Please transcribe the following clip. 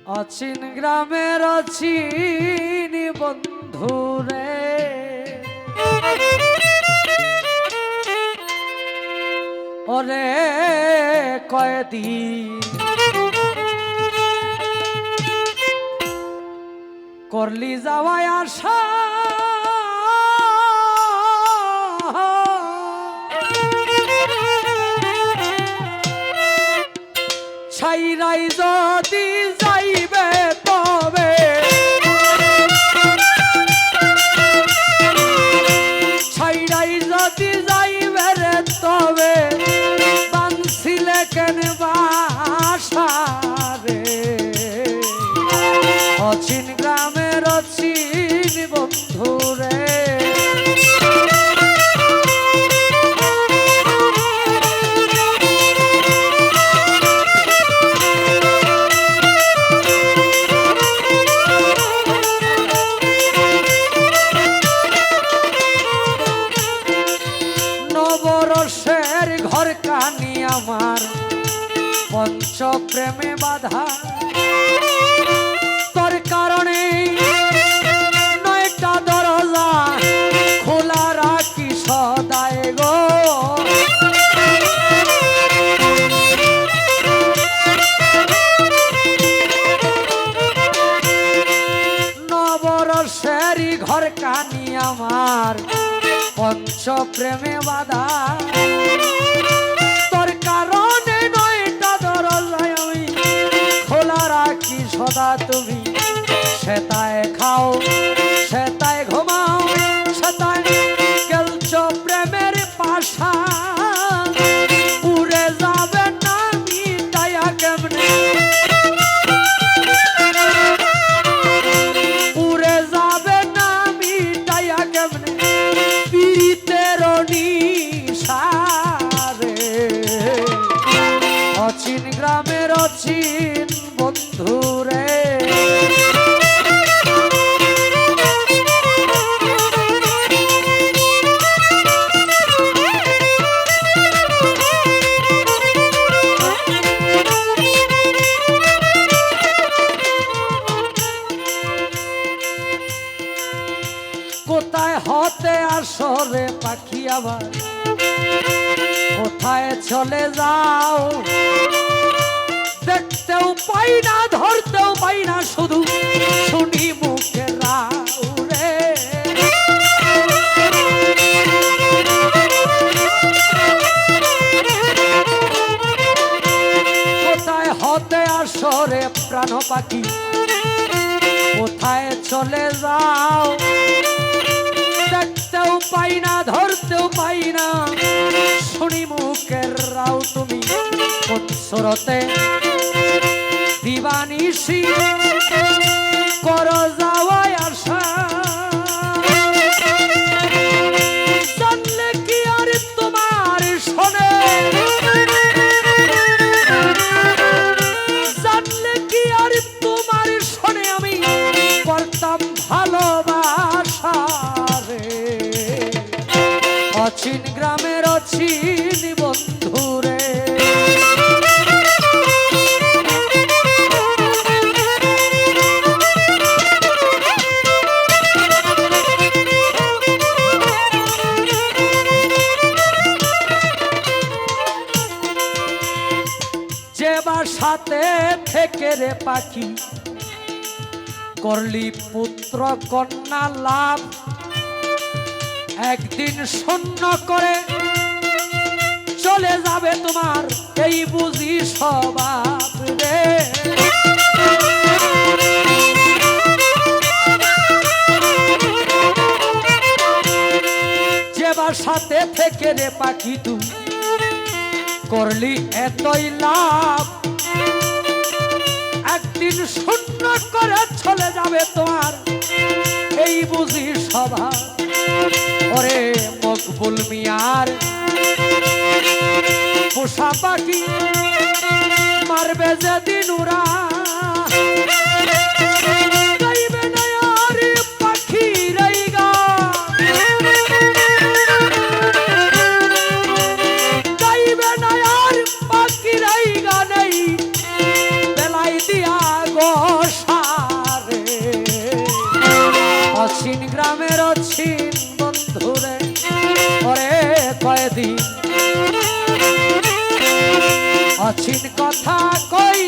অচিন গ্রামের অচিন বন্ধুরে ওরে কয়দিন করলি যাওয়ায় আশা ছাইরাই যদি যাইবে তবে ছাইরাই যদি যাইবে রে তবে বানছিলে কেন বাসা রে অচিন গ্রামের অচিন বন্ধু রে নবরসের ঘর কানি আমার পঞ্চ প্রেমে বাধা তোর কারণে নয়টা দরজা খোলা রাখি সদায় গো নবরসের ঘর কানি আমার পঞ্চ প্রেমে বাধা তোর কারণে নয়টা দরজায় আমি খোলা রাখি সদা তুমি সেটায় খাও সেটায় ঘুমাও সেটায় খেলছো প্রেমের পাশা উড়ে যাবে না মিটাইয়া কেমনে উড়ে যাবে না মিটাইয়া কেমনে অচিন গ্রামের অচিন বন্ধু রে কোথায় হতে আসরে পাখি আবার কোথায় চলে যাও দেখতেও পাই না ধরতেও পাই না শুধু শুনি মুখে রাও রে কোথায় হতে আসরে প্রাণ পাখি কোথায় চলে যাও দেখতেও পাই না ধরতেও পাই না শুনি মুখের রাও তুমি কোন সুরতে দিবানিশি কর যাওয়ায় আশা জানলে কি আর তোমার শোনে জানলে কি আর তোমার শোনে আমি করতাম ভালোবাসা অচিন গ্রামের অচিন বন্ধু রে যে বাসাতে থেকে রে পাখি করলি পুত্র কন্যা লাভ একদিন শূন্য করে চলে যাবে তোমার এই বুঝি স্বভাব রে যে বাসাতে থেকে রে পাখি তুমি করলি এতই লাভ একদিন শূন্য করে চলে যাবে তোমার এই বুঝি স্বভাব ওরে মকবুল মিয়ার পোষা পাখি মারবে যেদিন উড়া গাইবে না আর পাখি রাইগা গাইবে না আর পাখি রাইগা নেই বেলাই দিয়া গো অচিন কথা কই